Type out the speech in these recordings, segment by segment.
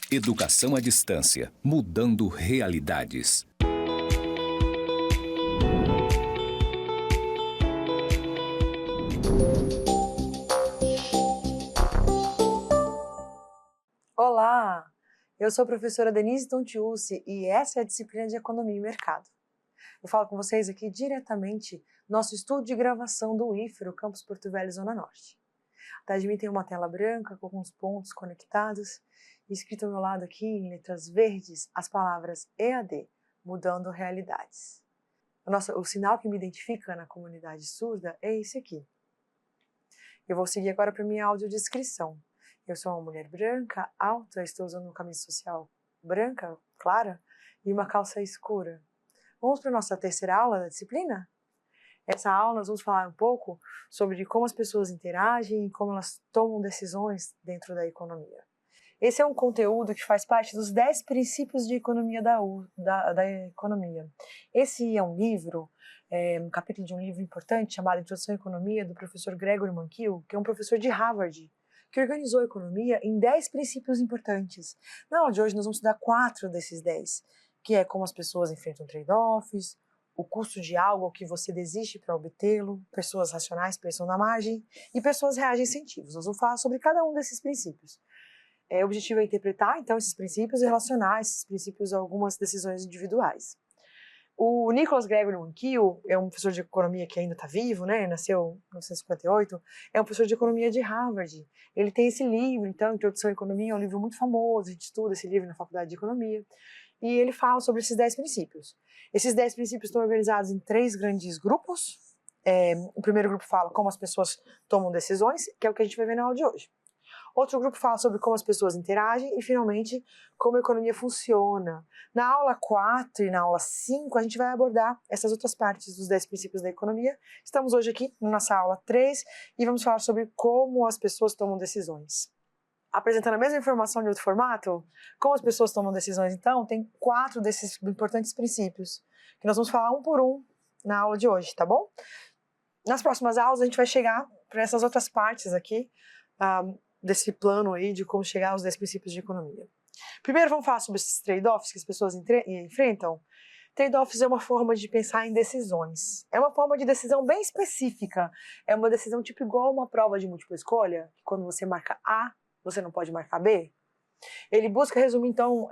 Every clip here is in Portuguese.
Educação à distância, mudando realidades. Olá, eu sou a professora Denise Tontiucci e essa é a disciplina de Economia e Mercado. Eu falo com vocês aqui diretamente do nosso estúdio de gravação do IFRO, Campus Porto Velho, Zona Norte. Atrás de mim tem uma tela branca com alguns pontos conectados e escrito ao meu lado aqui em letras verdes as palavras EAD, mudando realidades. O sinal que me identifica na comunidade surda é esse aqui. Eu vou seguir agora para a minha audiodescrição. Eu sou uma mulher branca, alta, estou usando uma camisa social branca, clara, e uma calça escura. Vamos para a nossa terceira aula da disciplina? Essa aula nós vamos falar um pouco sobre como as pessoas interagem e como elas tomam decisões dentro da economia. Esse é um conteúdo que faz parte dos 10 princípios de economia da economia. Esse é um livro, um capítulo de um livro importante chamado Introdução à Economia, do professor Gregory Mankiw, que é um professor de Harvard, que organizou a economia em 10 princípios importantes. Na aula de hoje nós vamos estudar 4 desses 10, que é como as pessoas enfrentam trade-offs, o custo de algo que você desiste para obtê-lo, pessoas racionais pensam na margem e pessoas reagem a incentivos. Nós vamos falar sobre cada um desses princípios. O objetivo é interpretar, então, esses princípios e relacionar esses princípios a algumas decisões individuais. O Nicholas Gregory Mankiw é um professor de economia que ainda está vivo, né? Nasceu em 1958, é um professor de economia de Harvard. Ele tem esse livro, então, Introdução à Economia, é um livro muito famoso, a gente estuda esse livro na faculdade de economia, e ele fala sobre esses 10 princípios. Esses 10 princípios estão organizados em 3 grandes grupos. O primeiro grupo fala como as pessoas tomam decisões, que é o que a gente vai ver na aula de hoje. Outro grupo fala sobre como as pessoas interagem e, finalmente, como a economia funciona. Na aula 4 e na aula 5, a gente vai abordar essas outras partes dos 10 princípios da economia. Estamos hoje aqui na nossa aula 3 e vamos falar sobre como as pessoas tomam decisões. Apresentando a mesma informação de outro formato, como as pessoas tomam decisões, então, tem 4 desses importantes princípios, que nós vamos falar um por um na aula de hoje, tá bom? Nas próximas aulas, a gente vai chegar para essas outras partes aqui, desse plano aí de como chegar aos 10 princípios de economia. Primeiro vamos falar sobre esses trade-offs que as pessoas enfrentam. Trade-offs é uma forma de pensar em decisões. É uma forma de decisão bem específica. É uma decisão tipo igual uma prova de múltipla escolha, que quando você marca A, você não pode marcar B. Ele busca resumir, então,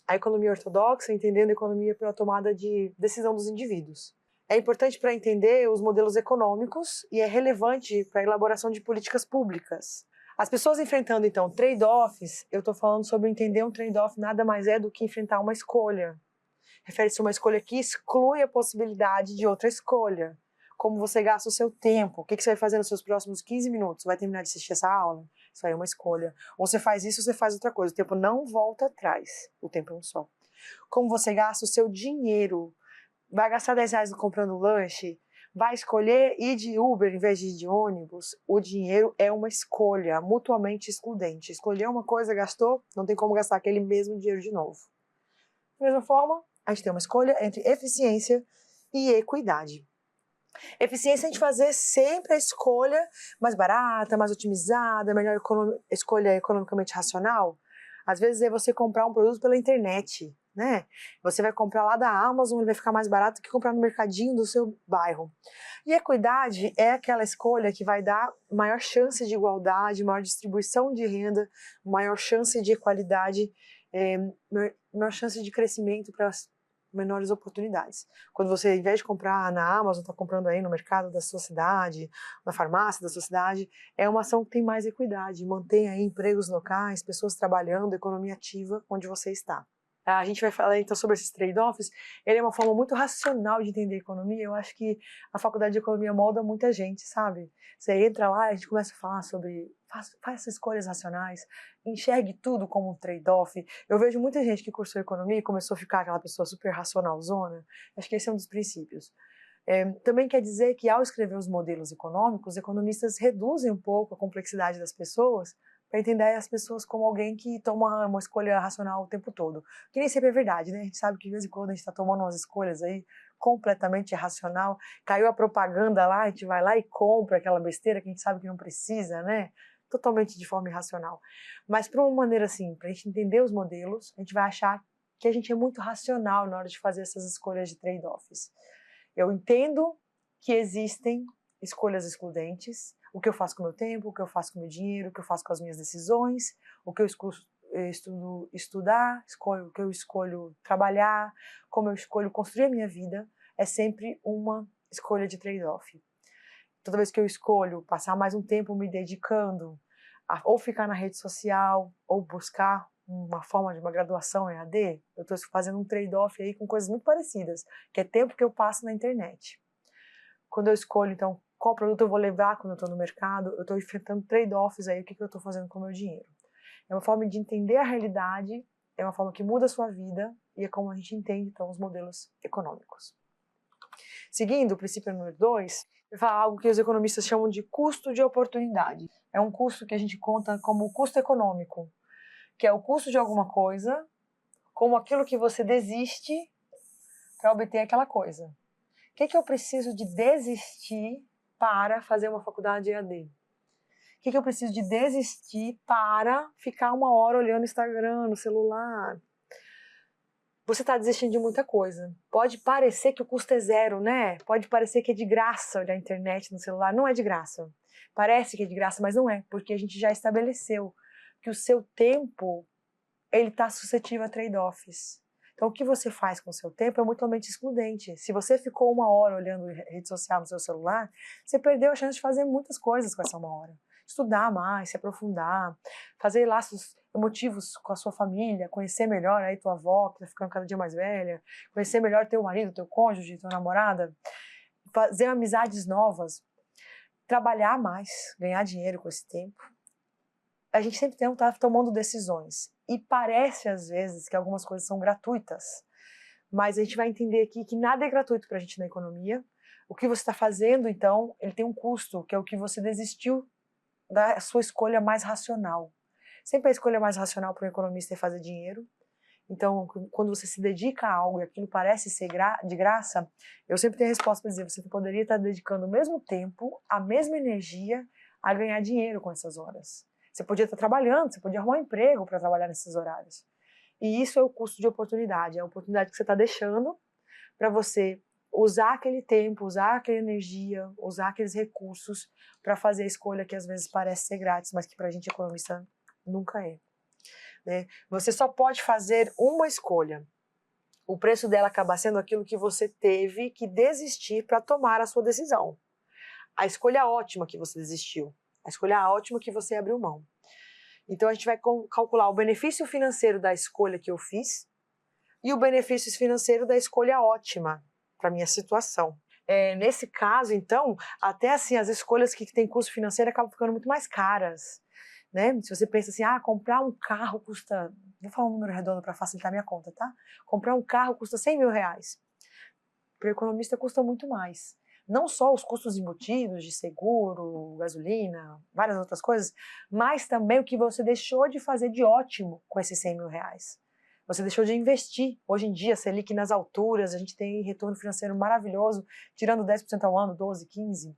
a economia ortodoxa, entendendo a economia pela tomada de decisão dos indivíduos. É importante para entender os modelos econômicos e é relevante para a elaboração de políticas públicas. As pessoas enfrentando, então, trade-offs, eu estou falando sobre entender um trade-off nada mais é do que enfrentar uma escolha. Refere-se a uma escolha que exclui a possibilidade de outra escolha. Como você gasta o seu tempo, o que você vai fazer nos seus próximos 15 minutos? Vai terminar de assistir essa aula? Isso aí é uma escolha. Ou você faz isso ou você faz outra coisa. O tempo não volta atrás. O tempo é um só. Como você gasta o seu dinheiro? Vai gastar 10 reais comprando lanche? Vai escolher ir de Uber em vez de ir de ônibus? O dinheiro é uma escolha mutuamente excludente. Escolher uma coisa, gastou, não tem como gastar aquele mesmo dinheiro de novo. Da mesma forma, a gente tem uma escolha entre eficiência e equidade. Eficiência é a gente fazer sempre a escolha mais barata, mais otimizada, melhor escolha economicamente racional. Às vezes é você comprar um produto pela internet, né? Você vai comprar lá da Amazon, ele vai ficar mais barato que comprar no mercadinho do seu bairro. E equidade é aquela escolha que vai dar maior chance de igualdade, maior distribuição de renda, maior chance de equalidade, maior chance de crescimento para as menores oportunidades. Quando você, ao invés de comprar na Amazon, está comprando aí no mercado da sua cidade, na farmácia da sua cidade, é uma ação que tem mais equidade, mantém aí empregos locais, pessoas trabalhando, economia ativa onde você está. A gente vai falar então sobre esses trade-offs. Ele é uma forma muito racional de entender a economia. Eu acho que a faculdade de economia molda muita gente, sabe? Você entra lá e a gente começa a falar sobre faça escolhas racionais, enxergue tudo como um trade-off. Eu vejo muita gente que cursou economia e começou a ficar aquela pessoa super racionalzona. Acho que esse é um dos princípios. Também quer dizer que ao escrever os modelos econômicos, os economistas reduzem um pouco a complexidade das pessoas para entender as pessoas como alguém que toma uma escolha racional o tempo todo. Que nem sempre é verdade, né? A gente sabe que de vez em quando a gente está tomando umas escolhas aí completamente irracional. Caiu a propaganda lá, a gente vai lá e compra aquela besteira que a gente sabe que não precisa, né? totalmente de forma irracional. Mas para uma maneira assim, para a gente entender os modelos, a gente vai achar que a gente é muito racional na hora de fazer essas escolhas de trade-offs. Eu entendo que existem escolhas excludentes, o que eu faço com o meu tempo, o que eu faço com o meu dinheiro, o que eu faço com as minhas decisões, o que eu estudo estudar, o que eu escolho trabalhar, como eu escolho construir a minha vida, é sempre uma escolha de trade-off. Toda vez que eu escolho passar mais um tempo me dedicando a ou ficar na rede social, ou buscar uma forma de uma graduação EAD, eu estou fazendo um trade-off aí com coisas muito parecidas, que é tempo que eu passo na internet. Quando eu escolho, então, qual produto eu vou levar quando eu estou no mercado, eu estou enfrentando trade-offs aí, o que eu estou fazendo com o meu dinheiro. É uma forma de entender a realidade, é uma forma que muda a sua vida, e é como a gente entende, então, os modelos econômicos. Seguindo o princípio número 2, eu vou falar algo que os economistas chamam de custo de oportunidade. É um custo que a gente conta como custo econômico, que é o custo de alguma coisa, como aquilo que você desiste para obter aquela coisa. O que eu preciso de desistir para fazer uma faculdade EAD? O que eu preciso de desistir para ficar 1 hora olhando o Instagram, no celular? Você está desistindo de muita coisa. Pode parecer que o custo é zero, né? Pode parecer que é de graça olhar a internet no celular. Não é de graça. Parece que é de graça, mas não é, porque a gente já estabeleceu que o seu tempo ele está suscetível a trade-offs. Então, o que você faz com o seu tempo é mutuamente excludente. Se você ficou 1 hora olhando rede social no seu celular, você perdeu a chance de fazer muitas coisas com essa 1 hora. Estudar mais, se aprofundar, fazer laços emotivos com a sua família, conhecer melhor aí tua avó, que está ficando cada dia mais velha, conhecer melhor teu marido, teu cônjuge, tua namorada, fazer amizades novas, trabalhar mais, ganhar dinheiro com esse tempo. A gente sempre está tomando decisões e parece às vezes que algumas coisas são gratuitas, mas a gente vai entender aqui que nada é gratuito para a gente na economia. O que você está fazendo, então, ele tem um custo, que é o que você desistiu da sua escolha mais racional. Sempre a escolha mais racional para um economista é fazer dinheiro. Então, quando você se dedica a algo e aquilo parece ser de graça, eu sempre tenho a resposta para dizer, você poderia estar dedicando o mesmo tempo, a mesma energia a ganhar dinheiro com essas horas. Você podia estar trabalhando, você podia arrumar um emprego para trabalhar nesses horários. E isso é o custo de oportunidade, é a oportunidade que você está deixando para você usar aquele tempo, usar aquela energia, usar aqueles recursos para fazer a escolha que às vezes parece ser grátis, mas que para a gente economista nunca é. Né? Você só pode fazer uma escolha. O preço dela acaba sendo aquilo que você teve que desistir para tomar a sua decisão. A escolha ótima que você desistiu. A escolha ótima que você abriu mão. Então a gente vai calcular o benefício financeiro da escolha que eu fiz e o benefício financeiro da escolha ótima para minha situação. Nesse caso, então, até assim, as escolhas que têm custo financeiro acabam ficando muito mais caras. Né? Se você pensa assim, comprar um carro custa, vou falar um número redondo para facilitar minha conta, tá? Comprar um carro custa 100 mil reais. Para o economista custa muito mais. Não só os custos embutidos de seguro, gasolina, várias outras coisas, mas também o que você deixou de fazer de ótimo com esses 100 mil reais. Você deixou de investir. Hoje em dia, Selic nas alturas, a gente tem retorno financeiro maravilhoso, tirando 10% ao ano, 12%, 15%.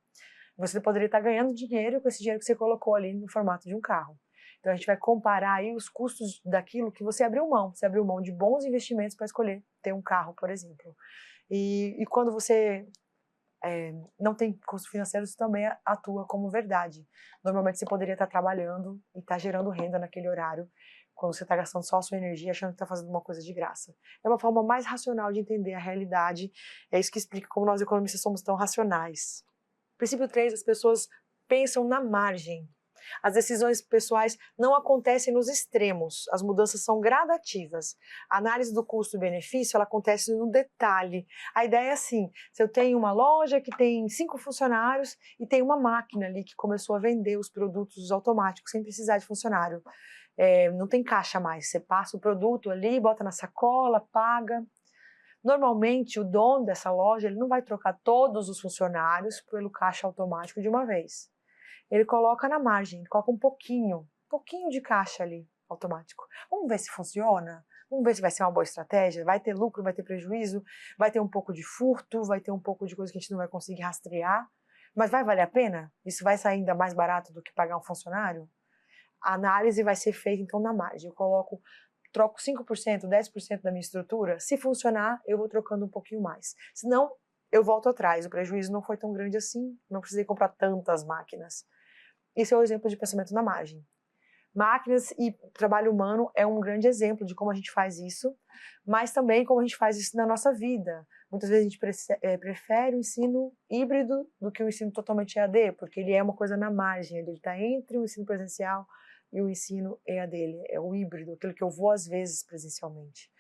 Você poderia estar ganhando dinheiro com esse dinheiro que você colocou ali no formato de um carro. Então a gente vai comparar aí os custos daquilo que você abriu mão. Você abriu mão de bons investimentos para escolher ter um carro, por exemplo. E quando você não tem custo financeiro, isso também atua como verdade. Normalmente você poderia estar trabalhando e estar gerando renda naquele horário, quando você está gastando só a sua energia, achando que está fazendo uma coisa de graça. É uma forma mais racional de entender a realidade. É isso que explica como nós economistas somos tão racionais. Princípio 3, as pessoas pensam na margem. As decisões pessoais não acontecem nos extremos, as mudanças são gradativas. A análise do custo-benefício ela acontece no detalhe. A ideia é assim, se eu tenho uma loja que tem 5 funcionários e tem uma máquina ali que começou a vender os produtos automáticos sem precisar de funcionário. Não tem caixa mais, você passa o produto ali, bota na sacola, paga. Normalmente, o dono dessa loja ele não vai trocar todos os funcionários pelo caixa automático de uma vez. Ele coloca na margem, coloca um pouquinho de caixa ali, automático. Vamos ver se funciona? Vamos ver se vai ser uma boa estratégia? Vai ter lucro, vai ter prejuízo? Vai ter um pouco de furto? Vai ter um pouco de coisa que a gente não vai conseguir rastrear? Mas vai valer a pena? Isso vai sair ainda mais barato do que pagar um funcionário? A análise vai ser feita, então, na margem. Troco 5%, 10% da minha estrutura. Se funcionar, eu vou trocando um pouquinho mais. Senão, eu volto atrás. O prejuízo não foi tão grande assim, não precisei comprar tantas máquinas. Esse é o exemplo de pensamento na margem. Máquinas e trabalho humano é um grande exemplo de como a gente faz isso, mas também como a gente faz isso na nossa vida. Muitas vezes a gente prefere o ensino híbrido do que o ensino totalmente EAD, porque ele é uma coisa na margem, ele está entre o ensino presencial e o ensino EAD, é o híbrido, aquele que eu vou às vezes presencialmente.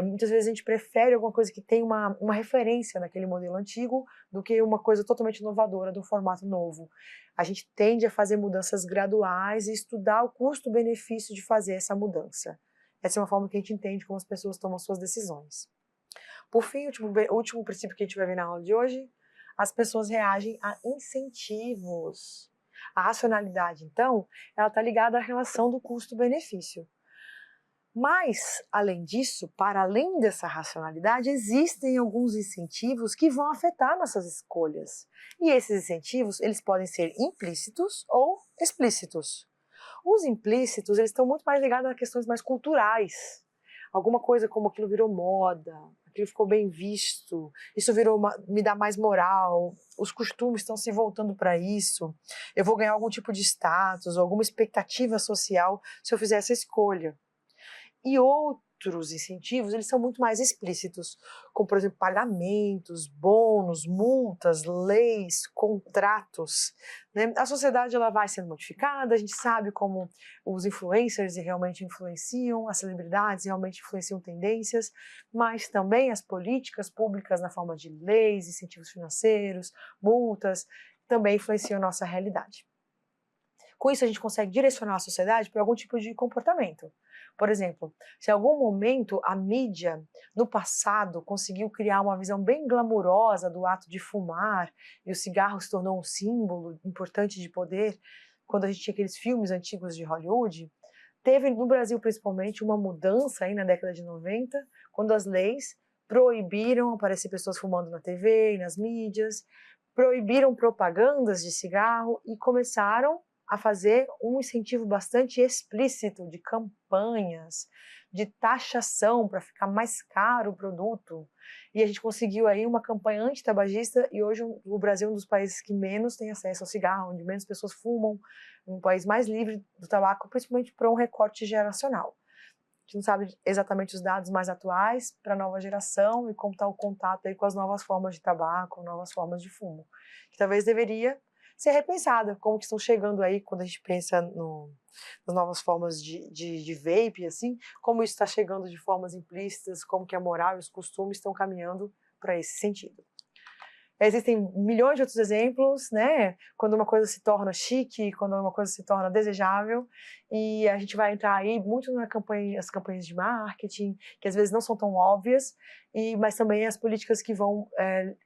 Muitas vezes a gente prefere alguma coisa que tem uma referência naquele modelo antigo do que uma coisa totalmente inovadora do formato novo. A gente tende a fazer mudanças graduais e estudar o custo-benefício de fazer essa mudança. Essa é uma forma que a gente entende como as pessoas tomam suas decisões. Por fim, o último princípio que a gente vai ver na aula de hoje, as pessoas reagem a incentivos. A racionalidade, então, ela está ligada à relação do custo-benefício. Mas, além disso, para além dessa racionalidade, existem alguns incentivos que vão afetar nossas escolhas. E esses incentivos, eles podem ser implícitos ou explícitos. Os implícitos, eles estão muito mais ligados a questões mais culturais. Alguma coisa como aquilo virou moda, aquilo ficou bem visto, isso me dá mais moral, os costumes estão se voltando para isso, eu vou ganhar algum tipo de status, alguma expectativa social se eu fizer essa escolha. E outros incentivos, eles são muito mais explícitos, como, por exemplo, pagamentos, bônus, multas, leis, contratos, né? A sociedade ela vai sendo modificada, a gente sabe como os influencers realmente influenciam, as celebridades realmente influenciam tendências, mas também as políticas públicas na forma de leis, incentivos financeiros, multas, também influenciam a nossa realidade. Com isso, a gente consegue direcionar a sociedade para algum tipo de comportamento. Por exemplo, se em algum momento a mídia, no passado, conseguiu criar uma visão bem glamurosa do ato de fumar, e o cigarro se tornou um símbolo importante de poder, quando a gente tinha aqueles filmes antigos de Hollywood, teve no Brasil principalmente uma mudança aí na década de 90, quando as leis proibiram aparecer pessoas fumando na TV e nas mídias, proibiram propagandas de cigarro e começaram a fazer um incentivo bastante explícito de campanhas, de taxação para ficar mais caro o produto. E a gente conseguiu aí uma campanha antitabagista e hoje o Brasil é um dos países que menos tem acesso ao cigarro, onde menos pessoas fumam, um país mais livre do tabaco, principalmente para um recorte geracional. A gente não sabe exatamente os dados mais atuais para a nova geração e como está o contato aí com as novas formas de tabaco, novas formas de fumo, que talvez deveria ser repensada, como que estão chegando aí quando a gente pensa nas novas formas de vape, assim, como isso está chegando de formas implícitas, como que a moral e os costumes estão caminhando para esse sentido. Existem milhões de outros exemplos, né? Quando uma coisa se torna chique, quando uma coisa se torna desejável, e a gente vai entrar aí muito nas campanhas de marketing, que às vezes não são tão óbvias, mas também as políticas que vão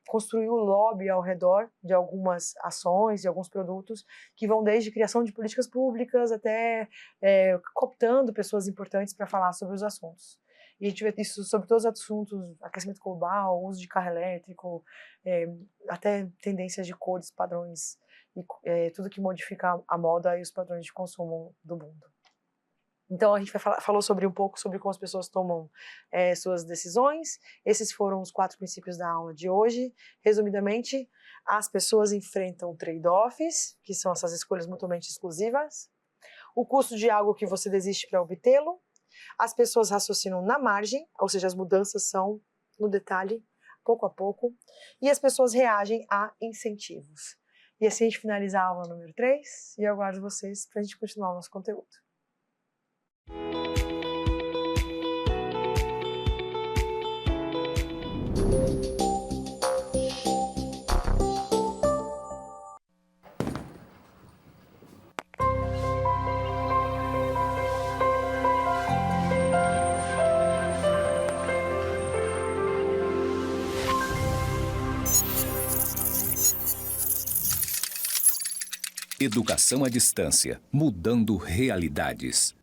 construir o lobby ao redor de algumas ações, de alguns produtos, que vão desde criação de políticas públicas até cooptando pessoas importantes para falar sobre os assuntos. E a gente vê isso sobre todos os assuntos, aquecimento global, uso de carro elétrico, até tendências de cores, padrões, e tudo que modifica a moda e os padrões de consumo do mundo. Então a gente falou um pouco sobre como as pessoas tomam suas decisões. Esses foram os 4 princípios da aula de hoje. Resumidamente, as pessoas enfrentam trade-offs, que são essas escolhas mutuamente exclusivas, o custo de algo que você desiste para obtê-lo. As pessoas raciocinam na margem, ou seja, as mudanças são no detalhe, pouco a pouco, e as pessoas reagem a incentivos. E assim a gente finaliza a aula número 3, e eu aguardo vocês para a gente continuar o nosso conteúdo. Educação à distância, mudando realidades.